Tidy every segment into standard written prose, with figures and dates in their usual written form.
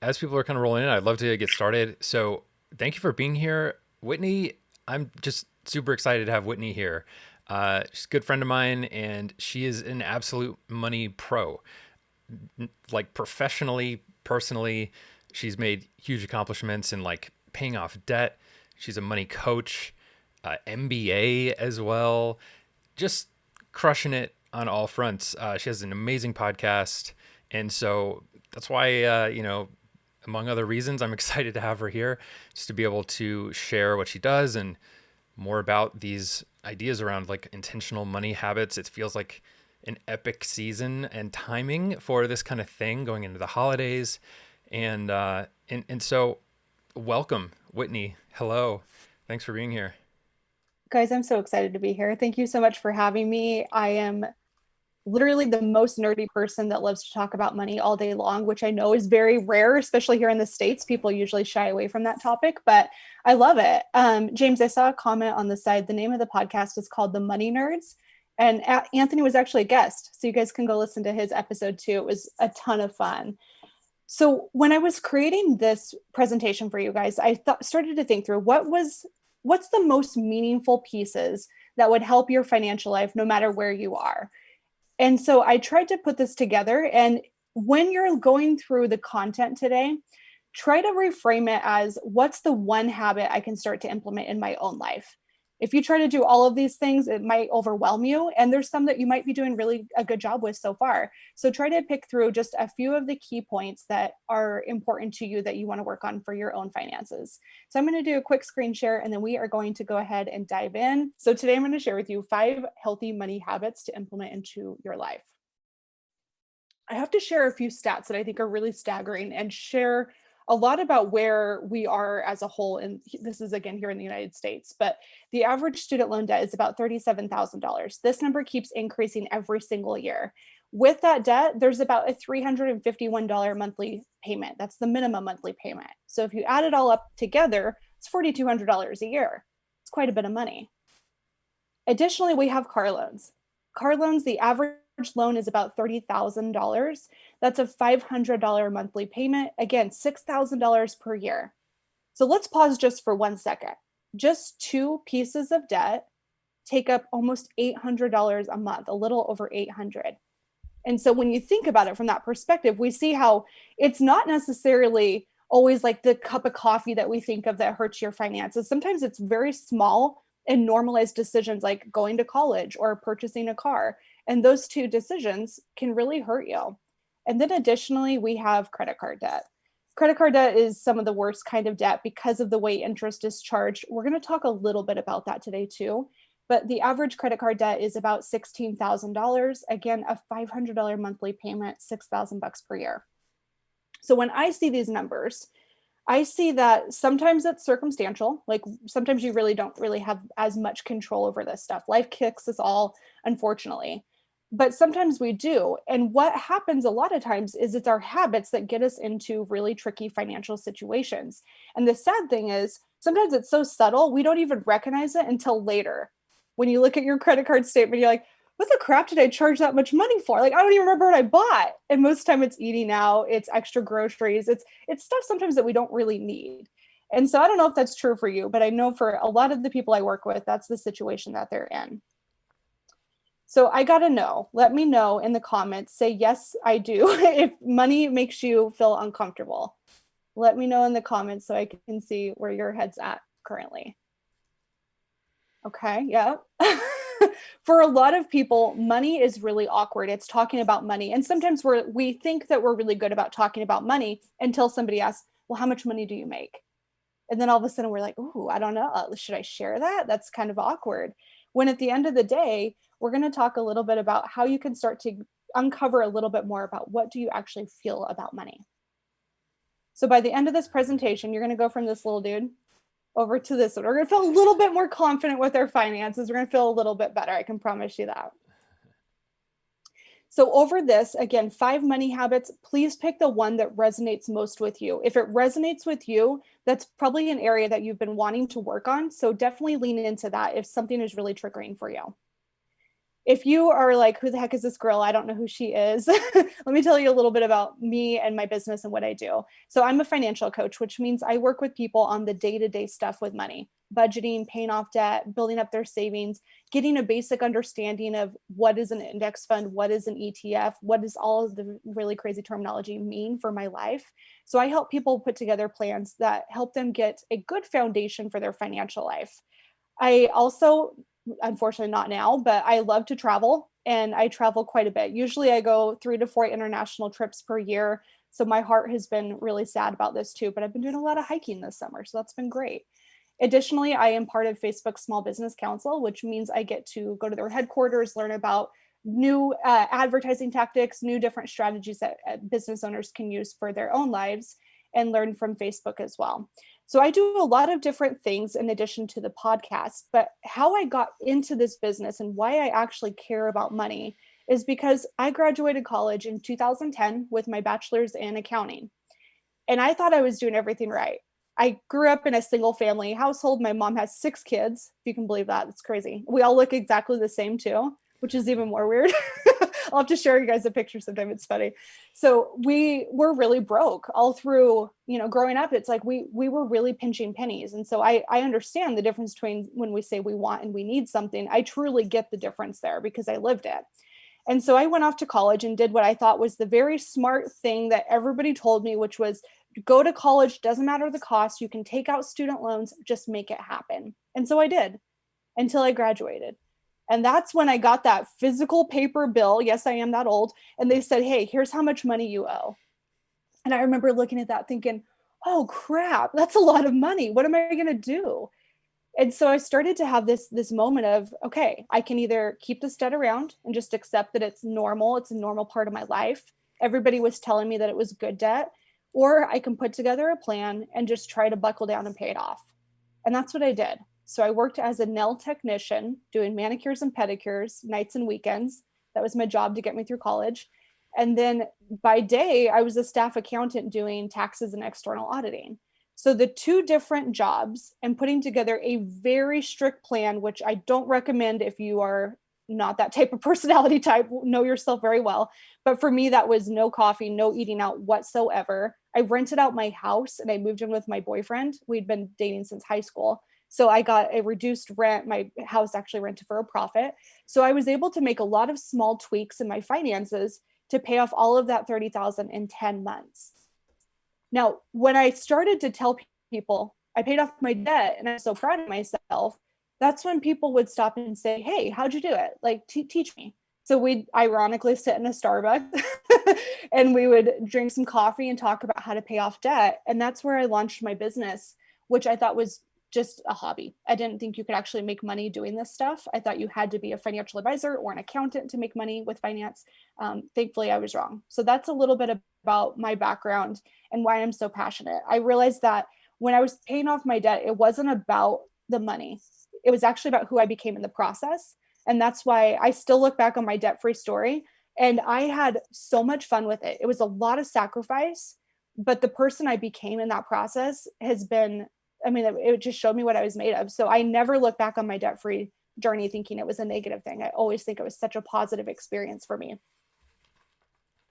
As people are kind of rolling in, I'd love to get started. So, thank you for being here, Whitney. I'm just super excited to have Whitney here. She's a good friend of mine, and she is an absolute money pro. Like professionally, personally, she's made huge accomplishments in like paying off debt. She's a money coach, MBA as well. Just crushing it on all fronts. She has an amazing podcast, and so that's why among other reasons, I'm excited to have her here, just to be able to share what she does and more about these ideas around like intentional money habits. It feels like an epic season and timing for this kind of thing going into the holidays, and so welcome, Whitney. Hello, thanks for being here. Guys, I'm so excited to be here. Thank you so much for having me. I am literally the most nerdy person that loves to talk about money all day long, which I know is very rare, especially here in the States. People usually shy away from that topic, but I love it. James, I saw a comment on the side. The name of the podcast is called The Money Nerds. And Anthony was actually a guest. So you guys can go listen to his episode too. It was a ton of fun. So when I was creating this presentation for you guys, started to think through what's the most meaningful pieces that would help your financial life no matter where you are. And so I tried to put this together. And when you're going through the content today, try to reframe it as what's the one habit I can start to implement in my own life. If you try to do all of these things, it might overwhelm you. And there's some that you might be doing really a good job with so far. So try to pick through just a few of the key points that are important to you that you want to work on for your own finances. So I'm going to do a quick screen share and then we are going to go ahead and dive in. So today I'm going to share with you 5 healthy money habits to implement into your life. I have to share a few stats that I think are really staggering and share a lot about where we are as a whole. And this is again here in the United States, but the average student loan debt is about $37,000. This number keeps increasing every single year. With that debt, there's about a $351 monthly payment. That's the minimum monthly payment. So if you add it all up together, it's $4,200 a year. It's quite a bit of money. Additionally, we have car loans. Car loans, the average loan is about $30,000. That's a $500 monthly payment. Again, $6,000 per year. So let's pause just for 1 second. Just two pieces of debt take up almost $800 a month, a little over 800. And so when you think about it from that perspective, we see how it's not necessarily always like the cup of coffee that we think of that hurts your finances. Sometimes it's very small and normalized decisions like going to college or purchasing a car. And those two decisions can really hurt you. And then additionally, we have credit card debt. Credit card debt is some of the worst kind of debt because of the way interest is charged. We're going to talk a little bit about that today too. But the average credit card debt is about $16,000. Again, a $500 monthly payment, 6,000 bucks per year. So when I see these numbers, I see that sometimes it's circumstantial. Like sometimes you really don't really have as much control over this stuff. Life kicks us all, unfortunately. But sometimes we do. And what happens a lot of times is it's our habits that get us into really tricky financial situations. And the sad thing is, sometimes it's so subtle, we don't even recognize it until later. When you look at your credit card statement, you're like, what the crap did I charge that much money for? Like, I don't even remember what I bought. And most of the time it's eating out, it's extra groceries, it's stuff sometimes that we don't really need. And so I don't know if that's true for you, but I know for a lot of the people I work with, that's the situation that they're in. So I got to know. Let me know in the comments. Say, yes, I do. If money makes you feel uncomfortable, let me know in the comments so I can see where your head's at currently. Okay, yeah. For a lot of people, money is really awkward. It's talking about money. And sometimes we think that we're really good about talking about money until somebody asks, well, how much money do you make? And then all of a sudden we're like, ooh, I don't know. Should I share that? That's kind of awkward. When at the end of the day, we're going to talk a little bit about how you can start to uncover a little bit more about what do you actually feel about money. So by the end of this presentation, you're going to go from this little dude over to this one. We're going to feel a little bit more confident with our finances. We're going to feel a little bit better. I can promise you that. So over this, again, 5 money habits, please pick the one that resonates most with you. If it resonates with you, that's probably an area that you've been wanting to work on. So definitely lean into that if something is really triggering for you. If you are like, who the heck is this girl? I don't know who she is. Let me tell you a little bit about me and my business and what I do. So I'm a financial coach, which means I work with people on the day-to-day stuff with money, budgeting, paying off debt, building up their savings, getting a basic understanding of what is an index fund, what is an ETF, what does all of the really crazy terminology mean for my life. So I help people put together plans that help them get a good foundation for their financial life. I also, unfortunately not now, but I love to travel and I travel quite a bit. Usually I go 3 to 4 international trips per year. So my heart has been really sad about this too, but I've been doing a lot of hiking this summer. So that's been great. Additionally, I am part of Facebook Small Business Council, which means I get to go to their headquarters, learn about new advertising tactics, new different strategies that business owners can use for their own lives, and learn from Facebook as well. So I do a lot of different things in addition to the podcast, but how I got into this business and why I actually care about money is because I graduated college in 2010 with my bachelor's in accounting. And I thought I was doing everything right. I grew up in a single family household. My mom has 6 kids, if you can believe that. It's crazy. We all look exactly the same too, which is even more weird. I'll have to share you guys a picture sometime. It's funny. So we were really broke all through, growing up. It's like we were really pinching pennies. And so I understand the difference between when we say we want and we need something. I truly get the difference there because I lived it. And so I went off to college and did what I thought was the very smart thing that everybody told me, which was go to college, doesn't matter the cost. You can take out student loans, just make it happen. And so I did until I graduated. And that's when I got that physical paper bill. Yes, I am that old. And they said, hey, here's how much money you owe. And I remember looking at that thinking, oh crap, that's a lot of money. What am I going to do? And so I started to have this moment of, okay, I can either keep this debt around and just accept that it's normal. It's a normal part of my life. Everybody was telling me that it was good debt, or I can put together a plan and just try to buckle down and pay it off. And that's what I did. So I worked as a nail technician doing manicures and pedicures, nights and weekends. That was my job to get me through college. And then by day, I was a staff accountant doing taxes and external auditing. So the two different jobs and putting together a very strict plan, which I don't recommend if you are not that type of personality type, know yourself very well. But for me, that was no coffee, no eating out whatsoever. I rented out my house and I moved in with my boyfriend. We'd been dating since high school. So I got a reduced rent. My house actually rented for a profit. So I was able to make a lot of small tweaks in my finances to pay off all of that 30,000 in 10 months. Now, when I started to tell people I paid off my debt and I'm so proud of myself, that's when people would stop and say, hey, how'd you do it? Like, teach me. So we'd ironically sit in a Starbucks and we would drink some coffee and talk about how to pay off debt. And that's where I launched my business, which I thought was just a hobby. I didn't think you could actually make money doing this stuff. I thought you had to be a financial advisor or an accountant to make money with finance. Thankfully, I was wrong. So that's a little bit about my background and why I'm so passionate. I realized that when I was paying off my debt, it wasn't about the money. It was actually about who I became in the process. And that's why I still look back on my debt-free story. And I had so much fun with it. It was a lot of sacrifice, but the person I became in that process has been, it just showed me what I was made of. So I never look back on my debt-free journey thinking it was a negative thing. I always think it was such a positive experience for me.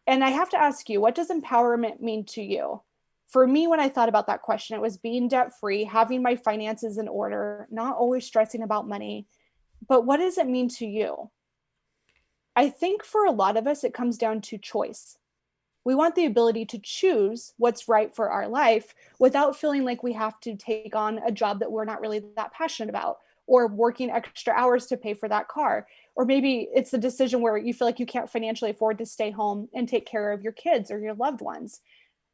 And I have to ask you, what does empowerment mean to you? For me, when I thought about that question, it was being debt-free, having my finances in order, not always stressing about money. But what does it mean to you? I think for a lot of us, it comes down to choice. We want the ability to choose what's right for our life without feeling like we have to take on a job that we're not really that passionate about, or working extra hours to pay for that car. Or maybe it's a decision where you feel like you can't financially afford to stay home and take care of your kids or your loved ones.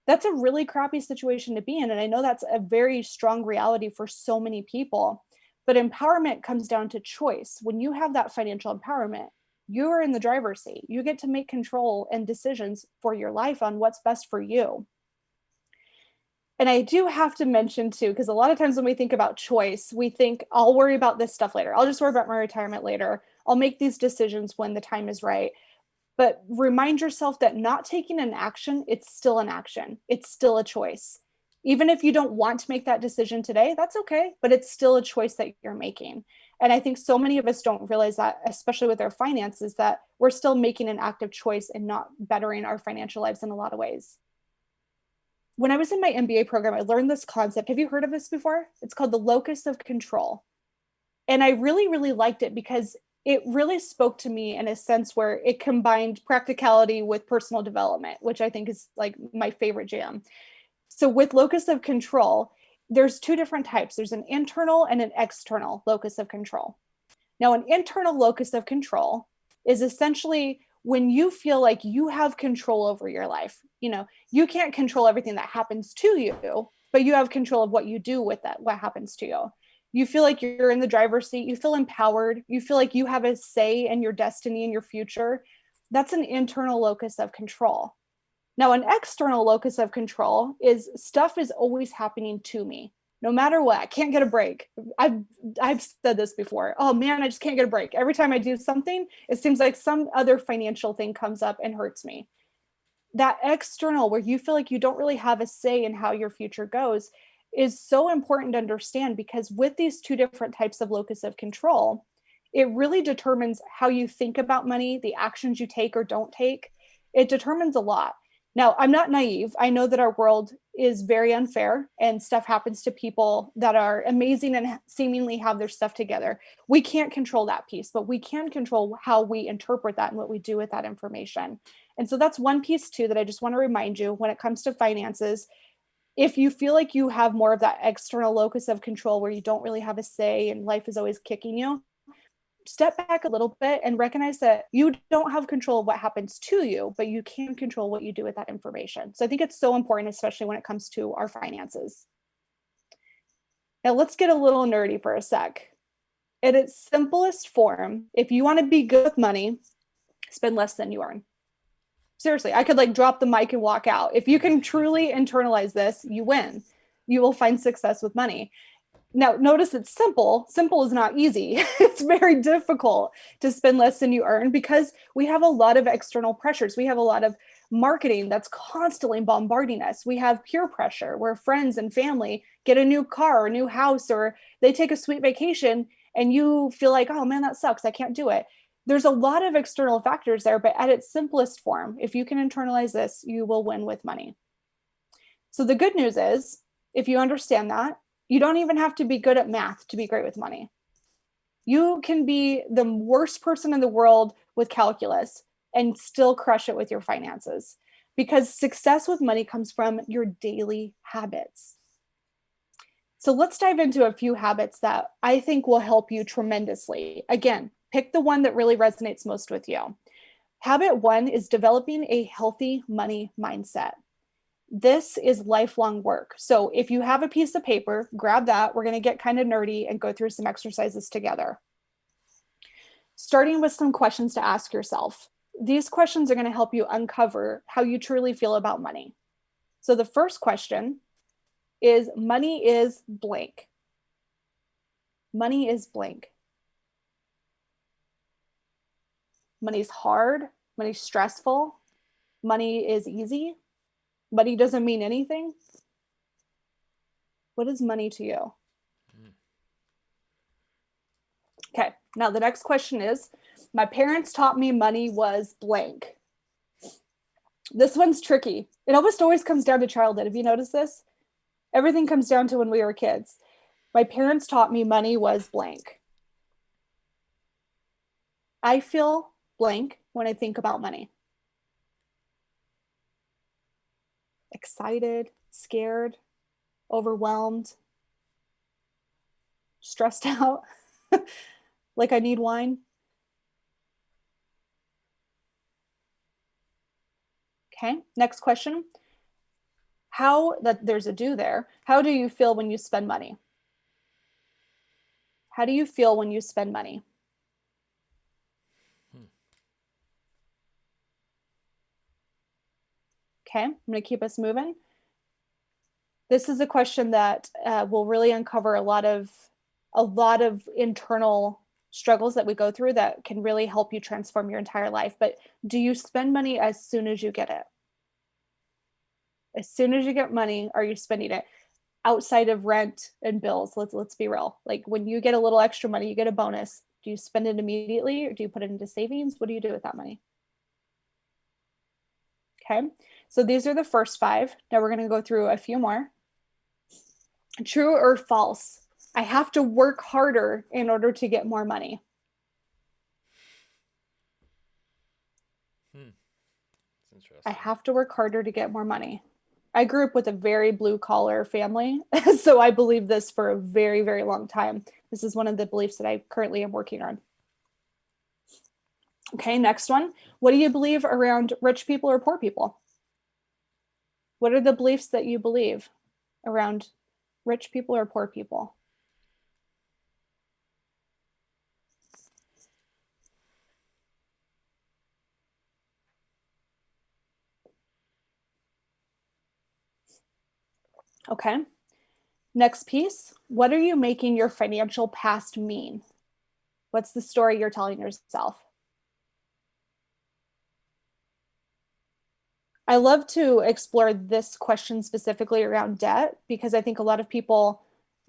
That's a really crappy situation to be in. And I know that's a very strong reality for so many people. But empowerment comes down to choice. When you have that financial empowerment, you're in the driver's seat. You get to make control and decisions for your life on what's best for you. And I do have to mention too, because a lot of times when we think about choice, we think, I'll worry about this stuff later. I'll just worry about my retirement later. I'll make these decisions when the time is right. But remind yourself that not taking an action, it's still an action. It's still a choice. Even if you don't want to make that decision today, that's okay, but it's still a choice that you're making. And I think so many of us don't realize that, especially with our finances, that we're still making an active choice and not bettering our financial lives in a lot of ways. When I was in my MBA program, I learned this concept. Have you heard of this before? It's called the locus of control. And I really, really liked it because it really spoke to me in a sense where it combined practicality with personal development, which I think is like my favorite jam. So with locus of control, there's two different types. There's an internal and an external locus of control. Now, an internal locus of control is essentially when you feel like you have control over your life. You can't control everything that happens to you, but you have control of what you do with that, what happens to you. You feel like you're in the driver's seat. You feel empowered. You feel like you have a say in your destiny and your future. That's an internal locus of control. Now, an external locus of control is stuff is always happening to me, no matter what. I can't get a break. I've said this before. Oh man, I just can't get a break. Every time I do something, it seems like some other financial thing comes up and hurts me. That external, where you feel like you don't really have a say in how your future goes, is so important to understand, because with these two different types of locus of control, it really determines how you think about money, the actions you take or don't take. It determines a lot. Now, I'm not naive. I know that our world is very unfair and stuff happens to people that are amazing and seemingly have their stuff together. We can't control that piece, but we can control how we interpret that and what we do with that information. And so that's one piece too that I just want to remind you when it comes to finances. If you feel like you have more of that external locus of control where you don't really have a say and life is always kicking you, step back a little bit and recognize that you don't have control of what happens to you, but you can control what you do with that information. So I think it's so important, especially when it comes to our finances. Now let's get a little nerdy for a sec. In its simplest form, if you want to be good with money, spend less than you earn. Seriously, I could like drop the mic and walk out. If you can truly internalize this, you win. You will find success with money. Now, notice it's simple. Simple is not easy. It's very difficult to spend less than you earn because we have a lot of external pressures. We have a lot of marketing that's constantly bombarding us. We have peer pressure where friends and family get a new car or a new house, or they take a sweet vacation and you feel like, oh man, that sucks. I can't do it. There's a lot of external factors there, but at its simplest form, if you can internalize this, you will win with money. So the good news is, if you understand that, you don't even have to be good at math to be great with money. You can be the worst person in the world with calculus and still crush it with your finances, because success with money comes from your daily habits. So let's dive into a few habits that I think will help you tremendously. Again, pick the one that really resonates most with you. Habit one is developing a healthy money mindset. This is lifelong work. So if you have a piece of paper, grab that. We're going to get kind of nerdy and go through some exercises together. Starting with some questions to ask yourself. These questions are going to help you uncover how you truly feel about money. So the first question is, money is blank. Money is blank. Money's hard. Money's stressful. Money is easy. Money doesn't mean anything. What is money to you? Okay, now the next question is, my parents taught me money was blank. This one's tricky. It almost always comes down to childhood. Have you noticed this? Everything comes down to when we were kids. My parents taught me money was blank. I feel blank when I think about money. Excited, scared, overwhelmed, stressed out, like I need wine. Okay, next question. There's a do there. How do you feel when you spend money? How do you feel when you spend money? Okay, I'm going to keep us moving. This is a question that will really uncover a lot of internal struggles that we go through that can really help you transform your entire life. But do you spend money as soon as you get it? As soon as you get money, are you spending it? outside of rent and bills? Let's be real. Like when you get a little extra money, you get a bonus. Do you spend it immediately or do you put it into savings? What do you do with that money? Okay. So these are the first five. Now we're going to go through a few more. True or false? I have to work harder in order to get more money. It's I interesting. have to work harder to get more money. I grew up with a very blue collar family, so I believe this for a very, very long time. This is one of the beliefs that I currently am working on. Okay, next one. What do you believe around rich people or poor people? What are the beliefs that you believe around rich people or poor people? Okay. Next piece. What are you making your financial past mean? What's the story you're telling yourself? I love to explore this question specifically around debt because I think a lot of people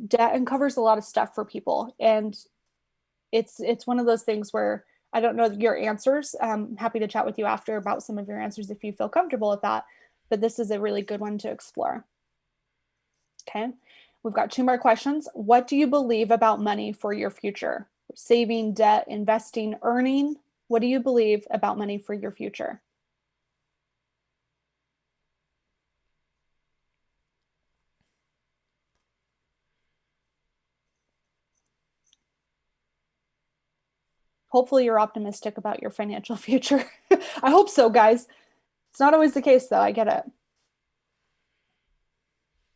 debt uncovers a lot of stuff for people, and it's one of those things where I don't know your answers. I'm happy to chat with you after about some of your answers if you feel comfortable with that, but this is a really good one to explore. Okay. We've got two more questions. What do you believe about money for your future? Saving, debt, investing, earning. What do you believe about money for your future? Hopefully, you're optimistic about your financial future. I hope so, guys. It's not always the case, though. I get it.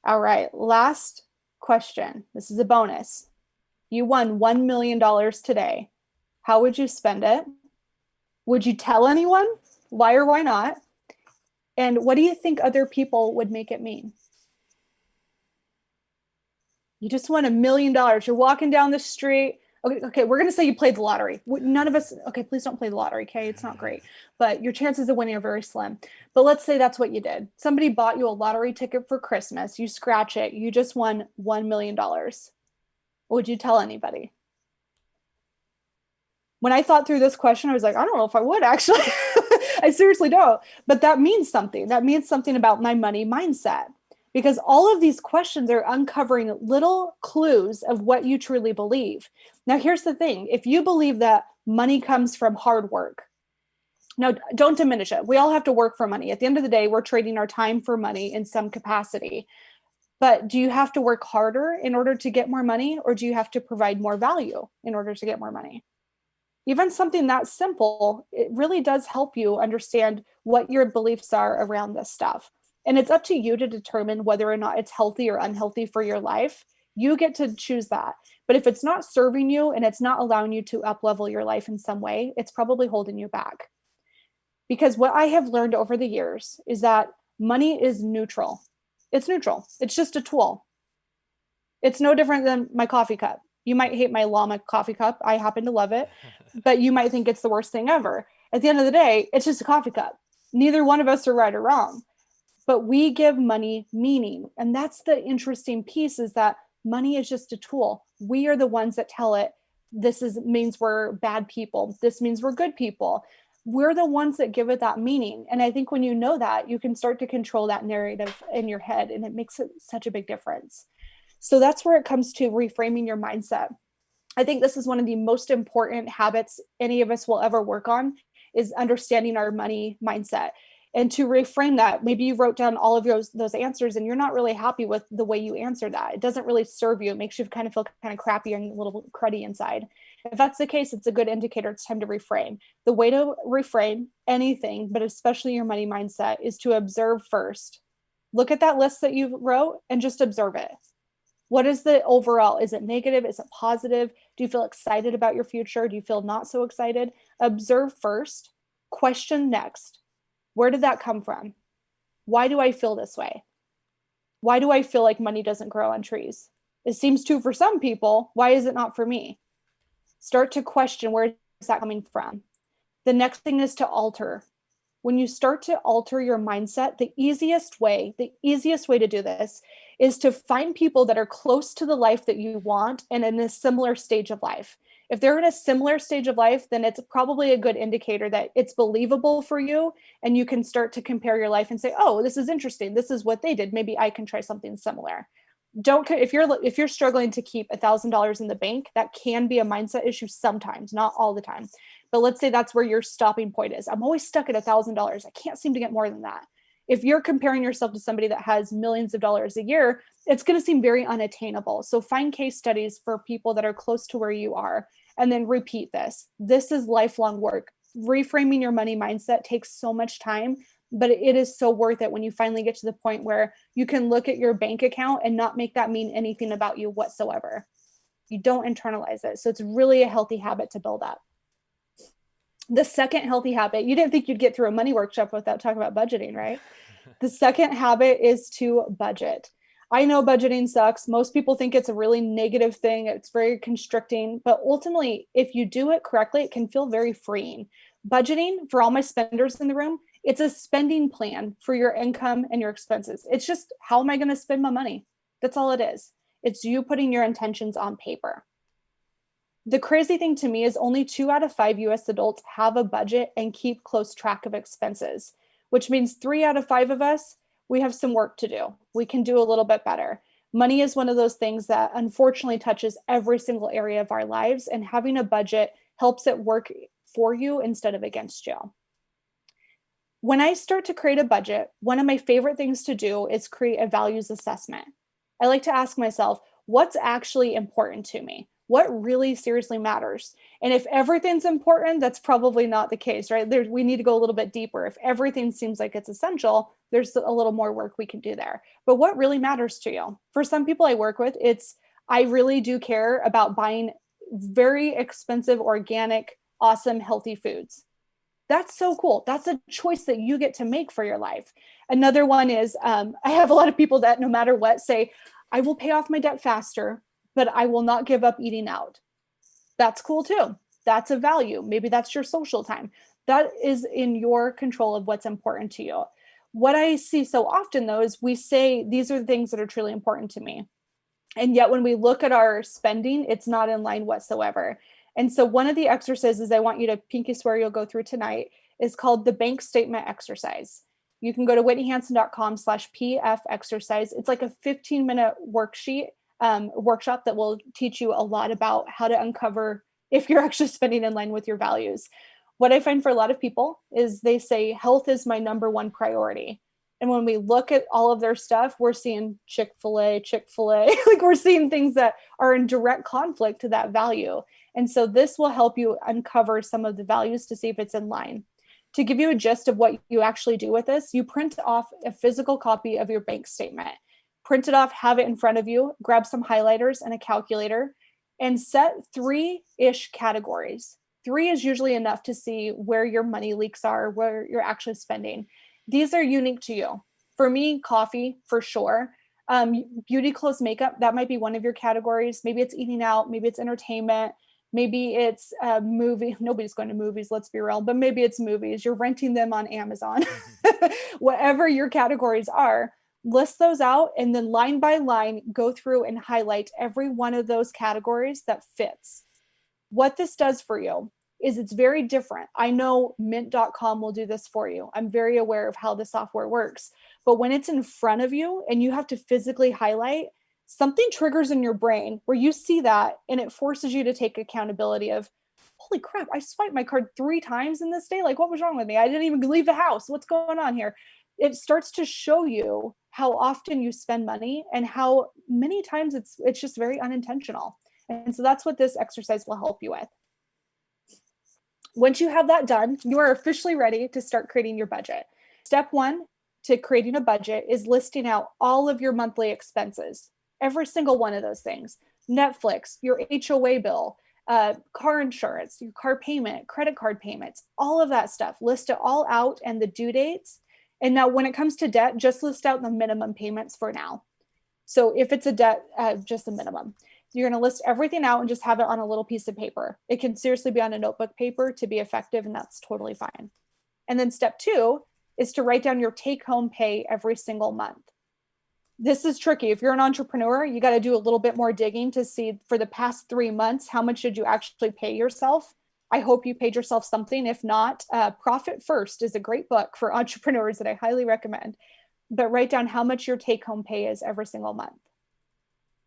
All right. Last question. This is a bonus. You won $1 million today. How would you spend it? Would you tell anyone? Why or why not? And what do you think other people would make it mean? You just won $1 million. You're walking down the street. Okay, we're gonna say you played the lottery. None of us. Okay, please don't play the lottery. Okay, it's not great, but your chances of winning are very slim. But let's say that's what you did. Somebody bought you a lottery ticket for Christmas. You scratch it. You just won $1 million. Would you tell anybody? When I thought through this question, I was like, I don't know if I would actually. I seriously don't. But that means something. That means something about my money mindset because all of these questions are uncovering little clues of what you truly believe. Now, here's the thing if you believe that money comes from hard work, now don't diminish it. We all have to work for money. At the end of the day, we're trading our time for money in some capacity. But do you have to work harder in order to get more money, or do you have to provide more value in order to get more money? Even something that simple, it really does help you understand what your beliefs are around this stuff. And it's up to you to determine whether or not it's healthy or unhealthy for your life. You get to choose that. But if it's not serving you and it's not allowing you to up level your life in some way, it's probably holding you back. Because what I have learned over the years is that money is neutral. It's neutral. It's just a tool. It's no different than my coffee cup. You might hate my llama coffee cup. I happen to love it, but you might think it's the worst thing ever. At the end of the day, it's just a coffee cup. Neither one of us are right or wrong, but we give money meaning. And that's the interesting piece is that money is just a tool. We are the ones that tell it this is means we're bad people. This means we're good people. We're the ones that give it that meaning. And I think when you know that, you can start to control that narrative in your head and it makes it such a big difference. So that's where it comes to reframing your mindset. I think this is one of the most important habits any of us will ever work on is understanding our money mindset. And to reframe that, maybe you wrote down all of those answers and you're not really happy with the way you answer that. It doesn't really serve you. It makes you kind of feel kind of crappy and a little cruddy inside. If that's the case, it's a good indicator it's time to reframe. The way to reframe anything, but especially your money mindset, is to observe first. Look at that list that you wrote and just observe it. What is the overall? Is it negative? Is it positive? Do you feel excited about your future? Do you feel not so excited? Observe first, question next. Where did that come from? Why do I feel this way? Why do I feel like money doesn't grow on trees? It seems to for some people. Why is it not for me? Start to question where is that coming from? The next thing is to alter. When you start to alter your mindset, the easiest way to do this is to find people that are close to the life that you want and in a similar stage of life. If they're in a similar stage of life, then it's probably a good indicator that it's believable for you, and you can start to compare your life and say, oh, this is interesting. This is what they did. Maybe I can try something similar. Don't, if you're struggling to keep $1,000 in the bank, that can be a mindset issue sometimes, not all the time. But let's say that's where your stopping point is. I'm always stuck at $1,000. I can't seem to get more than that. If you're comparing yourself to somebody that has millions of dollars a year, it's going to seem very unattainable. So find case studies for people that are close to where you are, and then repeat this. This is lifelong work. Reframing your money mindset takes so much time, but it is so worth it when you finally get to the point where you can look at your bank account and not make that mean anything about you whatsoever. You don't internalize it. So it's really a healthy habit to build up. The second healthy habit, you didn't think you'd get through a money workshop without talking about budgeting, right? The second habit is to budget. I know budgeting sucks. Most people think it's a really negative thing. It's very constricting, but ultimately, if you do it correctly, it can feel very freeing. Budgeting, for all my spenders in the room, it's a spending plan for your income and your expenses. It's just, how am I going to spend my money? That's all it is. It's you putting your intentions on paper. The crazy thing to me is only 2 out of 5 US adults have a budget and keep close track of expenses, which means 3 out of 5 of us, we have some work to do. We can do a little bit better. Money is one of those things that unfortunately touches every single area of our lives, and having a budget helps it work for you instead of against you. When I start to create a budget, one of my favorite things to do is create a values assessment. I like to ask myself, what's actually important to me? What really seriously matters? And if everything's important, that's probably not the case, right? We need to go a little bit deeper. If everything seems like it's essential, there's a little more work we can do there. But what really matters to you? For some people I work with, I really do care about buying very expensive, organic, awesome, healthy foods. That's so cool. That's a choice that you get to make for your life. Another one is, I have a lot of people that no matter what say, I will pay off my debt faster, but I will not give up eating out. That's cool too. That's a value. Maybe that's your social time. That is in your control of what's important to you. What I see so often though is we say, these are the things that are truly important to me. And yet when we look at our spending, it's not in line whatsoever. And so one of the exercises I want you to pinky swear you'll go through tonight is called the bank statement exercise. You can go to whitneyhansen.com/PF exercise. It's like a 15-minute workshop that will teach you a lot about how to uncover if you're actually spending in line with your values. What I find for a lot of people is they say, health is my number one priority. And when we look at all of their stuff, we're seeing Chick-fil-A, like we're seeing things that are in direct conflict to that value. And so this will help you uncover some of the values to see if it's in line. To give you a gist of what you actually do with this, you print off a physical copy of your bank statement. Print it off, have it in front of you, grab some highlighters and a calculator, and set 3-ish categories. 3 is usually enough to see where your money leaks are, where you're actually spending. These are unique to you. For me, coffee, for sure. Beauty, clothes, makeup, that might be one of your categories. Maybe it's eating out, maybe it's entertainment, maybe it's a movie. Nobody's going to movies, let's be real, but maybe it's movies. You're renting them on Amazon. Whatever your categories are, list those out, and then line by line, go through and highlight every one of those categories that fits. What this does for you is it's very different. I know mint.com will do this for you. I'm very aware of how the software works. But when it's in front of you and you have to physically highlight, something triggers in your brain where you see that and it forces you to take accountability of, holy crap, I swiped my card 3 times in this day. Like, what was wrong with me? I didn't even leave the house. What's going on here? It starts to show you how often you spend money and how many times it's just very unintentional. And so that's what this exercise will help you with. Once you have that done, you are officially ready to start creating your budget. Step 1 to creating a budget is listing out all of your monthly expenses, every single one of those things. Netflix, your HOA bill, car insurance, your car payment, credit card payments, all of that stuff. List it all out and the due dates. And now when it comes to debt, just list out the minimum payments for now. So if it's a debt, just the minimum. You're going to list everything out and just have it on a little piece of paper. It can seriously be on a notebook paper to be effective, and that's totally fine. And then step 2 is to write down your take-home pay every single month. This is tricky. If you're an entrepreneur, you got to do a little bit more digging to see for the past 3 months, how much did you actually pay yourself? I hope you paid yourself something. If not, Profit First is a great book for entrepreneurs that I highly recommend. But write down how much your take home pay is every single month.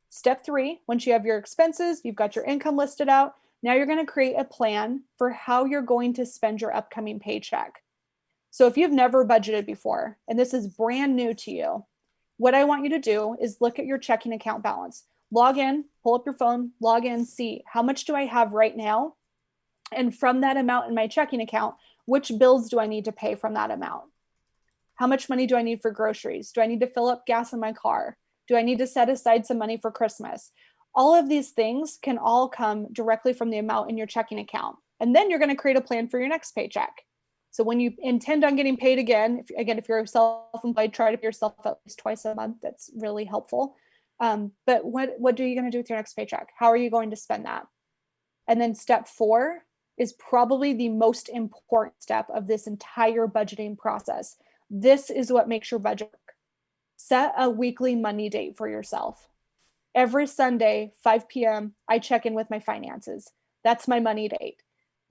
Step 3, once you have your expenses, you've got your income listed out. Now you're going to create a plan for how you're going to spend your upcoming paycheck. So if you've never budgeted before, and this is brand new to you, what I want you to do is look at your checking account balance. Log in, pull up your phone, log in, see how much do I have right now? And from that amount in my checking account, which bills do I need to pay from that amount? How much money do I need for groceries? Do I need to fill up gas in my car? Do I need to set aside some money for Christmas? All of these things can all come directly from the amount in your checking account. And then you're going to create a plan for your next paycheck. So when you intend on getting paid again, if you're self-employed, try to pay yourself at least twice a month. That's really helpful. But what are you going to do with your next paycheck? How are you going to spend that? And then step 4 is probably the most important step of this entire budgeting process. This is what makes your budget work. Set a weekly money date for yourself. Every Sunday, 5 p.m., I check in with my finances. That's my money date.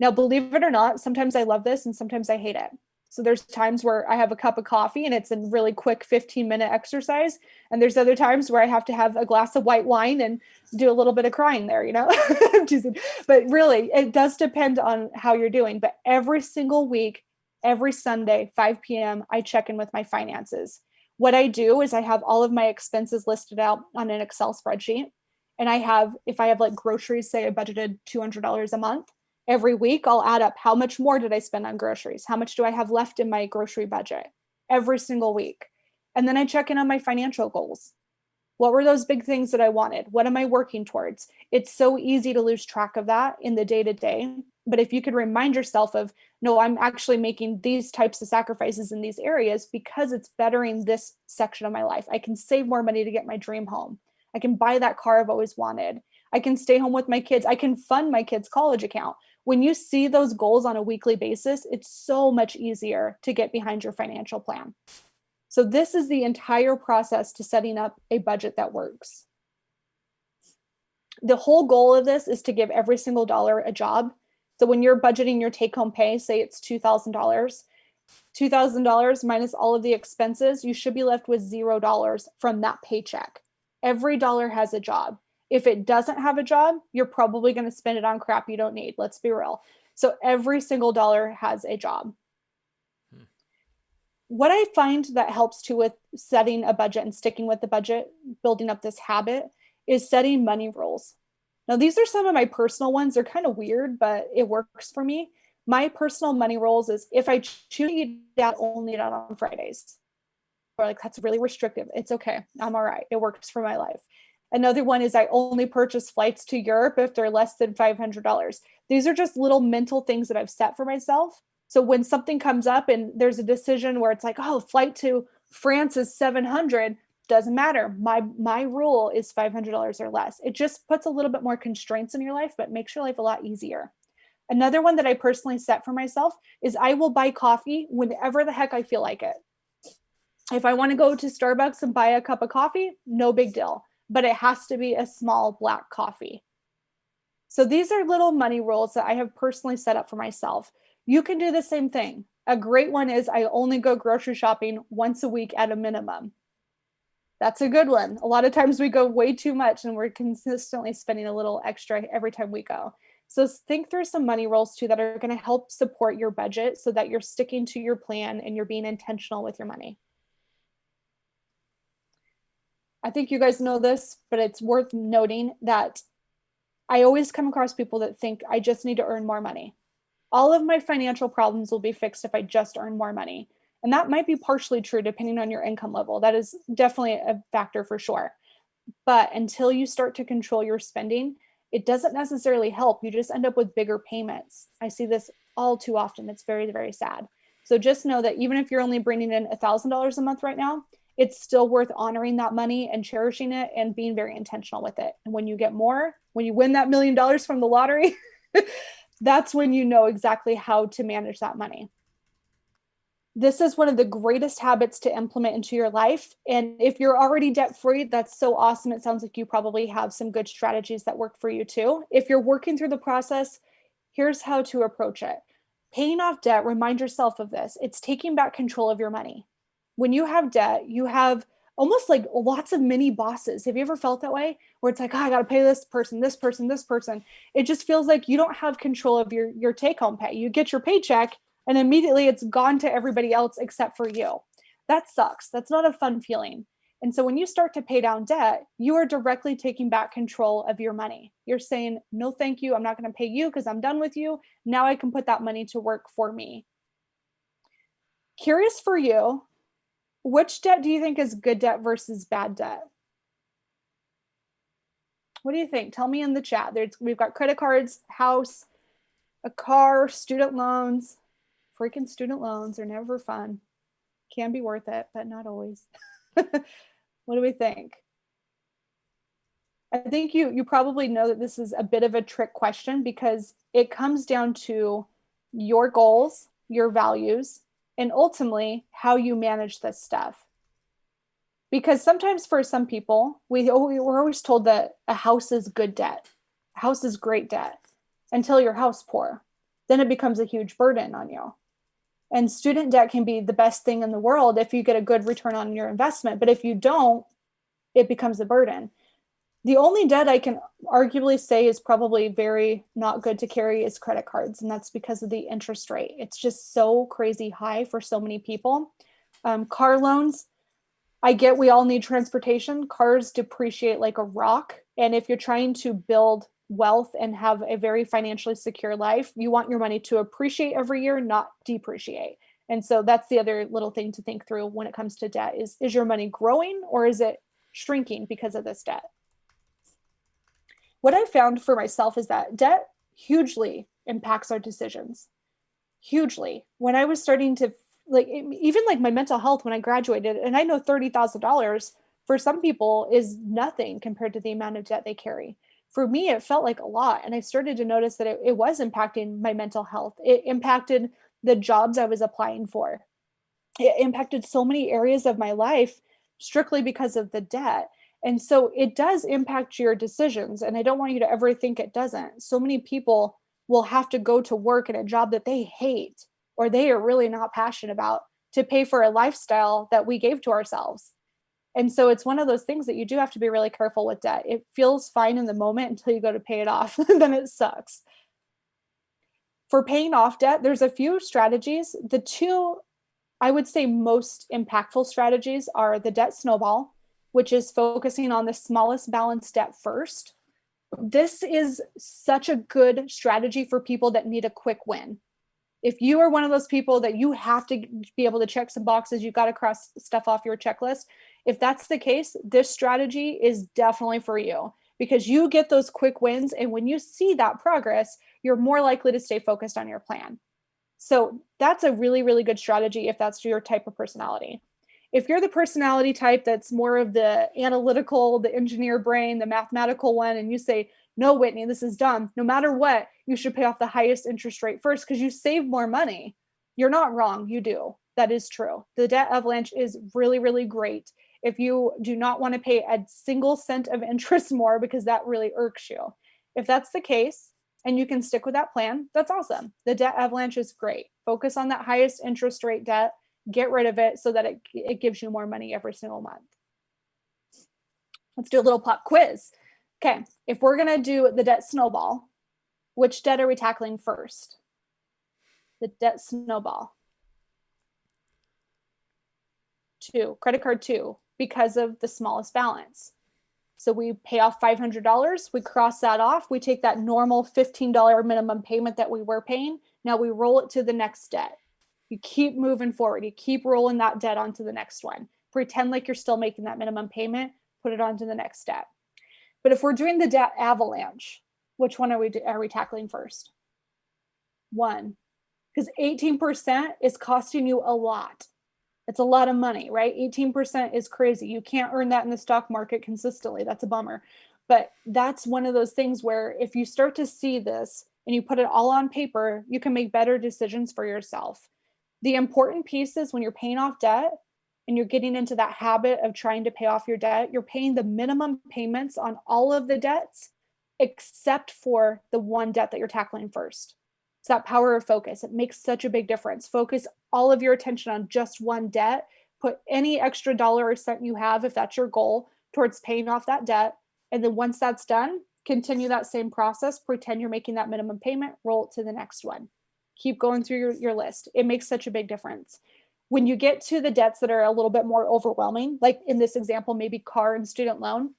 Now, believe it or not, sometimes I love this and sometimes I hate it. So there's times where I have a cup of coffee and it's a really quick 15-minute exercise. And there's other times where I have to have a glass of white wine and do a little bit of crying there, But really, it does depend on how you're doing. But every single week, every Sunday, 5 p.m., I check in with my finances. What I do is I have all of my expenses listed out on an Excel spreadsheet. And if I have like groceries, say I budgeted $200 a month, every week I'll add up how much more did I spend on groceries? How much do I have left in my grocery budget every single week? And then I check in on my financial goals. What were those big things that I wanted? What am I working towards? It's so easy to lose track of that in the day to day. But if you could remind yourself of, no, I'm actually making these types of sacrifices in these areas because it's bettering this section of my life. I can save more money to get my dream home. I can buy that car I've always wanted. I can stay home with my kids. I can fund my kids' college account. When you see those goals on a weekly basis, it's so much easier to get behind your financial plan. So this is the entire process to setting up a budget that works. The whole goal of this is to give every single dollar a job. So when you're budgeting your take-home pay, say it's $2,000, $2,000 minus all of the expenses, you should be left with $0 from that paycheck. Every dollar has a job. If it doesn't have a job, you're probably going to spend it on crap you don't need. Let's be real. So every single dollar has a job. What I find that helps too with setting a budget and sticking with the budget, building up this habit, is setting money rules. Now, these are some of my personal ones. They're kind of weird, but it works for me. My personal money rules is if I choose to eat out, only eat out on Fridays. Or like, that's really restrictive. It's okay. I'm all right. It works for my life. Another one is I only purchase flights to Europe if they're less than $500. These are just little mental things that I've set for myself. So when something comes up and there's a decision where it's like, oh, flight to France is 700, doesn't matter. My rule is $500 or less. It just puts a little bit more constraints in your life, but makes your life a lot easier. Another one that I personally set for myself is I will buy coffee whenever the heck I feel like it. If I want to go to Starbucks and buy a cup of coffee, no big deal, but it has to be a small black coffee. So these are little money rules that I have personally set up for myself. You can do the same thing. A great one is I only go grocery shopping once a week at a minimum. That's a good one. A lot of times we go way too much and we're consistently spending a little extra every time we go. So think through some money rules too that are going to help support your budget so that you're sticking to your plan and you're being intentional with your money. I think you guys know this, but it's worth noting that I always come across people that think I just need to earn more money. All of my financial problems will be fixed if I just earn more money. And that might be partially true depending on your income level. That is definitely a factor for sure. But until you start to control your spending, it doesn't necessarily help. You just end up with bigger payments. I see this all too often. It's very, very sad. So just know that even if you're only bringing in $1,000 a month right now, it's still worth honoring that money and cherishing it and being very intentional with it. And when you get more, when you win that $1 million from the lottery, that's when you know exactly how to manage that money. This is one of the greatest habits to implement into your life. And if you're already debt free, that's so awesome. It sounds like you probably have some good strategies that work for you too. If you're working through the process, here's how to approach it. Paying off debt, remind yourself of this. It's taking back control of your money. When you have debt, you have almost like lots of mini bosses. Have you ever felt that way? Where it's like, oh, I got to pay this person, this person, this person. It just feels like you don't have control of your take home pay. You get your paycheck and immediately it's gone to everybody else except for you. That sucks. That's not a fun feeling. And so when you start to pay down debt, you are directly taking back control of your money. You're saying, no, thank you. I'm not going to pay you because I'm done with you. Now I can put that money to work for me. Curious for you, which debt do you think is good debt versus bad debt? What do you think? Tell me in the chat. We've got credit cards, house, a car, student loans. Freaking student loans are never fun. Can be worth it, but not always. What do we think? I think you probably know that this is a bit of a trick question because it comes down to your goals, your values, and ultimately how you manage this stuff. Because sometimes for some people, we're always told that a house is good debt. A house is great debt until your house poor. Then it becomes a huge burden on you. And student debt can be the best thing in the world if you get a good return on your investment. But if you don't, it becomes a burden. The only debt I can arguably say is probably very not good to carry is credit cards. And that's because of the interest rate. It's just so crazy high for so many people. Car loans, I get we all need transportation. Cars depreciate like a rock. And if you're trying to build wealth and have a very financially secure life, you want your money to appreciate every year, not depreciate. And so that's the other little thing to think through when it comes to debt is your money growing or is it shrinking because of this debt? What I found for myself is that debt hugely impacts our decisions. Hugely. When I was starting to even like my mental health when I graduated, and I know $30,000 for some people is nothing compared to the amount of debt they carry. For me, it felt like a lot. And I started to notice that it was impacting my mental health. It impacted the jobs I was applying for. It impacted so many areas of my life strictly because of the debt. And so it does impact your decisions. And I don't want you to ever think it doesn't. So many people will have to go to work in a job that they hate or they are really not passionate about to pay for a lifestyle that we gave to ourselves. And so it's one of those things that you do have to be really careful with debt. It feels fine in the moment until you go to pay it off, then it sucks. For paying off debt, there's a few strategies. The two, I would say, most impactful strategies are the debt snowball, which is focusing on the smallest balance debt first. This is such a good strategy for people that need a quick win. If you are one of those people that you have to be able to check some boxes, you've got to cross stuff off your checklist. If that's the case, this strategy is definitely for you because you get those quick wins. And when you see that progress, you're more likely to stay focused on your plan. So that's a really, really good strategy if that's your type of personality. If you're the personality type that's more of the analytical, the engineer brain, the mathematical one, and you say, no, Whitney, this is dumb. No matter what, you should pay off the highest interest rate first because you save more money. You're not wrong. You do. That is true. The debt avalanche is really, really great. If you do not want to pay a single cent of interest more because that really irks you. If that's the case and you can stick with that plan, that's awesome. The debt avalanche is great. Focus on that highest interest rate debt. Get rid of it so that it gives you more money every single month. Let's do a little pop quiz. Okay, if we're going to do the debt snowball, which debt are we tackling first? The debt snowball. 2, credit card 2, because of the smallest balance. So we pay off $500, we cross that off, we take that normal $15 minimum payment that we were paying, now we roll it to the next debt. You keep moving forward, you keep rolling that debt onto the next one. Pretend like you're still making that minimum payment, put it onto the next step. But if we're doing the debt avalanche, which one are we tackling first? 1, because 18% is costing you a lot. It's a lot of money, right? 18% is crazy. You can't earn that in the stock market consistently. That's a bummer. But that's one of those things where if you start to see this and you put it all on paper, you can make better decisions for yourself. The important piece is when you're paying off debt and you're getting into that habit of trying to pay off your debt, you're paying the minimum payments on all of the debts except for the one debt that you're tackling first. It's that power of focus. It makes such a big difference. Focus all of your attention on just one debt. Put any extra dollar or cent you have, if that's your goal, towards paying off that debt. And then once that's done, continue that same process. Pretend you're making that minimum payment, roll it to the next one. Keep going through your list. It makes such a big difference. When you get to the debts that are a little bit more overwhelming, like in this example, maybe car and student loan,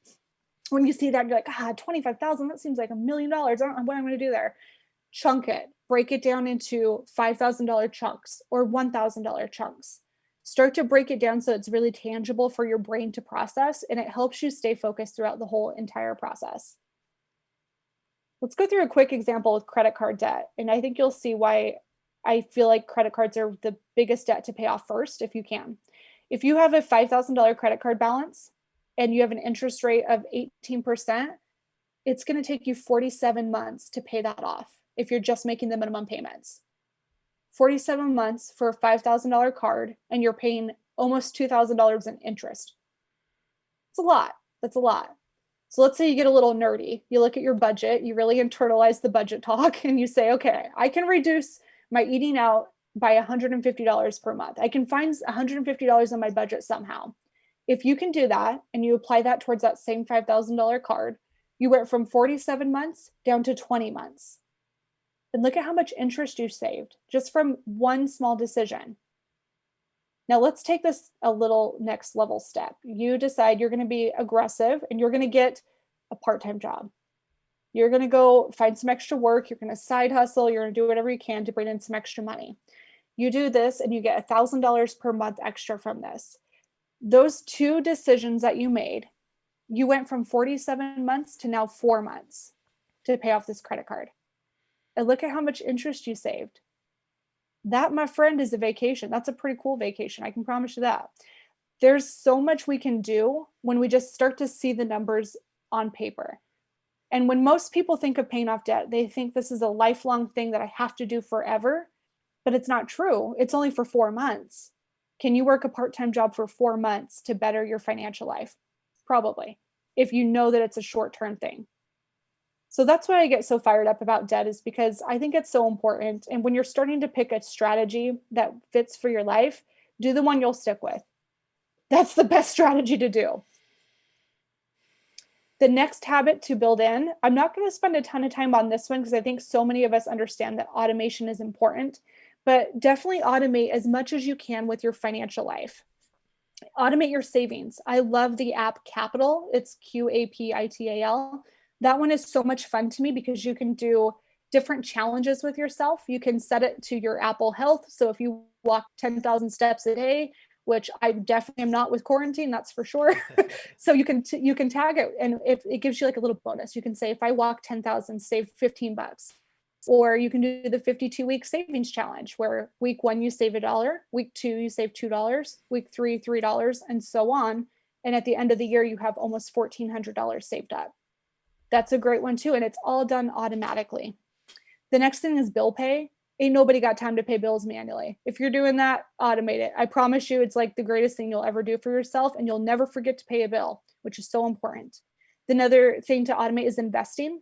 when you see that, you're like, 25,000, that seems like $1 million. I don't know what I'm going to do there. Chunk it, break it down into $5,000 chunks or $1,000 chunks. Start to break it down so it's really tangible for your brain to process, and it helps you stay focused throughout the whole entire process. Let's go through a quick example with credit card debt. And I think you'll see why I feel like credit cards are the biggest debt to pay off first, if you can. If you have a $5,000 credit card balance and you have an interest rate of 18%, it's going to take you 47 months to pay that off if you're just making the minimum payments. 47 months for a $5,000 card, and you're paying almost $2,000 in interest. It's a lot. That's a lot. So let's say you get a little nerdy. You look at your budget, you really internalize the budget talk, and you say, okay, I can reduce my eating out by $150 per month. I can find $150 in my budget somehow. If you can do that and you apply that towards that same $5,000 card, you went from 47 months down to 20 months. And look at how much interest you saved just from one small decision. Now let's take this a little next level step. You decide you're going to be aggressive and you're going to get a part-time job. You're going to go find some extra work. You're going to side hustle. You're going to do whatever you can to bring in some extra money. You do this and you get $1,000 per month extra from this. Those two decisions that you made, you went from 47 months to now 4 months to pay off this credit card. And look at how much interest you saved. That, my friend, is a vacation. That's a pretty cool vacation. I can promise you that. There's so much we can do when we just start to see the numbers on paper. And when most people think of paying off debt, they think this is a lifelong thing that I have to do forever, but it's not true. It's only for 4 months. Can you work a part-time job for 4 months to better your financial life? Probably, if you know that it's a short-term thing. So that's why I get so fired up about debt, is because I think it's so important. And when you're starting to pick a strategy that fits for your life, do the one you'll stick with. That's the best strategy to do. The next habit to build in, I'm not going to spend a ton of time on this one because I think so many of us understand that automation is important, but definitely automate as much as you can with your financial life. Automate your savings. I love the app Capital. It's Qapital. That one is so much fun to me because you can do different challenges with yourself. You can set it to your Apple Health. So if you walk 10,000 steps a day, which I definitely am not with quarantine, that's for sure. So you can tag it, and if it gives you like a little bonus, you can say, if I walk 10,000, save $15. Or you can do the 52-week savings challenge, where week 1 you save $1, week 2 you save $2, week 3 $3, and so on. And at the end of the year, you have almost $1,400 saved up. That's a great one too, and it's all done automatically. The next thing is bill pay. Ain't nobody got time to pay bills manually. If you're doing that, automate it. I promise you, it's like the greatest thing you'll ever do for yourself, and you'll never forget to pay a bill, which is so important. Another thing to automate is investing.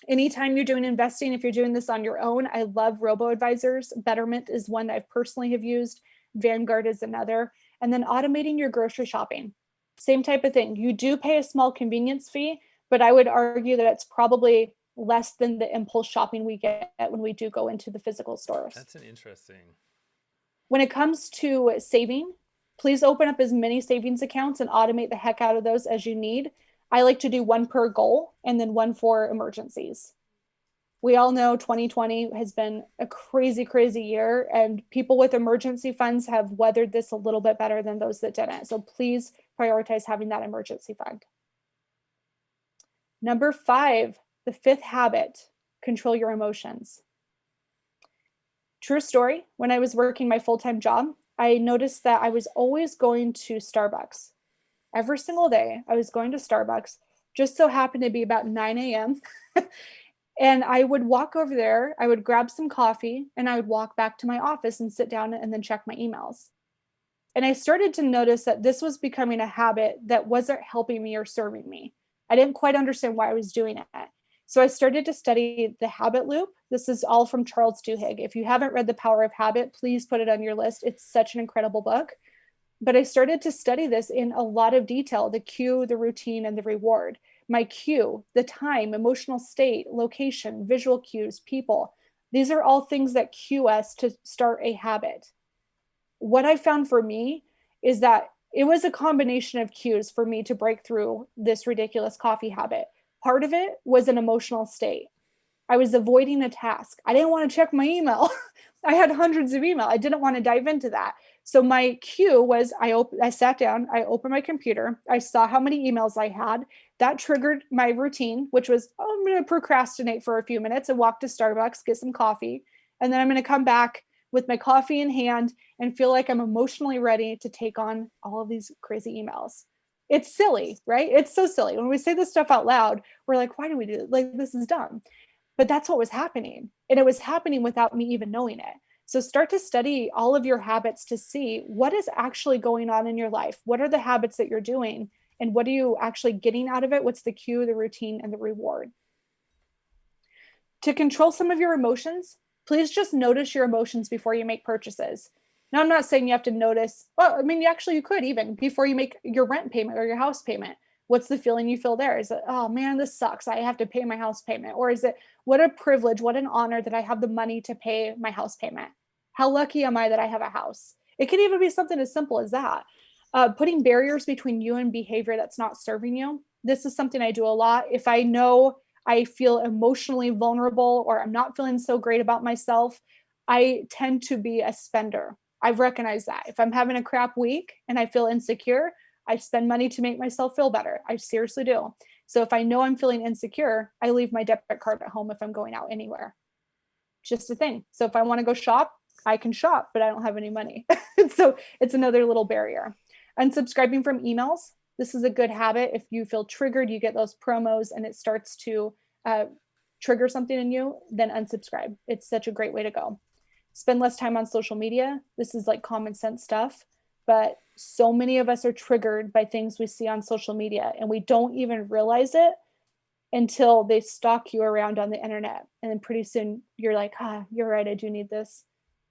Anytime you're doing investing, if you're doing this on your own, I love robo-advisors. Betterment is one I personally have used. Vanguard is another. And then automating your grocery shopping. Same type of thing. You do pay a small convenience fee, but I would argue that it's probably less than the impulse shopping we get when we do go into the physical stores. That's an interesting. When it comes to saving, please open up as many savings accounts and automate the heck out of those as you need. I like to do one per goal and then one for emergencies. We all know 2020 has been a crazy, crazy year, and people with emergency funds have weathered this a little bit better than those that didn't. So please prioritize having that emergency fund. Number 5, the 5th habit, control your emotions. True story, when I was working my full-time job, I noticed that I was always going to Starbucks. Every single day, I was going to Starbucks. Just so happened to be about 9 a.m. And I would walk over there, I would grab some coffee, and I would walk back to my office and sit down and then check my emails. And I started to notice that this was becoming a habit that wasn't helping me or serving me. I didn't quite understand why I was doing it. So I started to study the habit loop. This is all from Charles Duhigg. If you haven't read The Power of Habit, please put it on your list. It's such an incredible book. But I started to study this in a lot of detail: the cue, the routine, and the reward. My cue, the time, emotional state, location, visual cues, people. These are all things that cue us to start a habit. What I found for me is that it was a combination of cues for me to break through this ridiculous coffee habit. Part of it was an emotional state. I was avoiding a task. I didn't want to check my email. I had hundreds of email. I didn't want to dive into that. So my cue was I sat down, I opened my computer, I saw how many emails I had. That triggered my routine, which was, oh, I'm going to procrastinate for a few minutes and walk to Starbucks, get some coffee. And then I'm going to come back with my coffee in hand and feel like I'm emotionally ready to take on all of these crazy emails. It's silly, right? It's so silly. When we say this stuff out loud, we're like, why do we do it? Like, this is dumb. But that's what was happening. And it was happening without me even knowing it. So start to study all of your habits to see what is actually going on in your life. What are the habits that you're doing? And what are you actually getting out of it? What's the cue, the routine, and the reward? To control some of your emotions, please just notice your emotions before you make purchases. Now, I'm not saying you have to notice, well, I mean, actually, you could even before you make your rent payment or your house payment. What's the feeling you feel there? Is it, oh man, this sucks, I have to pay my house payment? Or is it, what a privilege, what an honor that I have the money to pay my house payment? How lucky am I that I have a house? It could even be something as simple as that. Putting barriers between you and behavior that's not serving you. This is something I do a lot. If I know I feel emotionally vulnerable or I'm not feeling so great about myself, I tend to be a spender. I've recognized that. If I'm having a crap week and I feel insecure, I spend money to make myself feel better. I seriously do. So if I know I'm feeling insecure, I leave my debit card at home if I'm going out anywhere. Just a thing. So if I want to go shop, I can shop, but I don't have any money. So it's another little barrier. Unsubscribing from emails. This is a good habit. If you feel triggered, you get those promos and it starts to trigger something in you, then unsubscribe. It's such a great way to go. Spend less time on social media. This is like common sense stuff, but so many of us are triggered by things we see on social media and we don't even realize it until they stalk you around on the internet. And then pretty soon you're like, you're right, I do need this.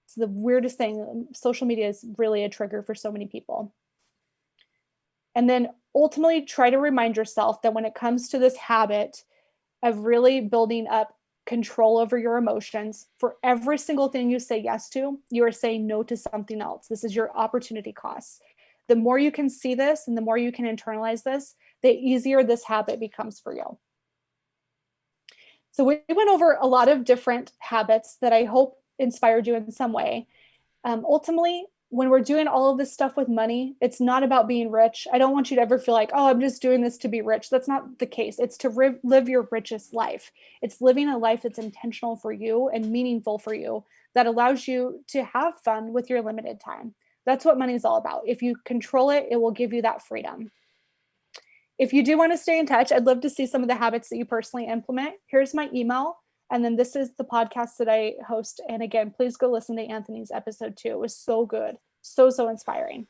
It's the weirdest thing. Social media is really a trigger for so many people. And then ultimately try to remind yourself that when it comes to this habit of really building up control over your emotions, for every single thing you say yes to, you are saying no to something else. This is your opportunity cost. The more you can see this and the more you can internalize this, the easier this habit becomes for you. So we went over a lot of different habits that I hope inspired you in some way. Ultimately, when we're doing all of this stuff with money, it's not about being rich. I don't want you to ever feel like, oh, I'm just doing this to be rich. That's not the case. It's to live your richest life. It's living a life that's intentional for you and meaningful for you, that allows you to have fun with your limited time. That's what money is all about. If you control it, it will give you that freedom. If you do want to stay in touch, I'd love to see some of the habits that you personally implement. Here's my email. And then this is the podcast that I host. And again, please go listen to Anthony's episode too. It was so good. So, so inspiring.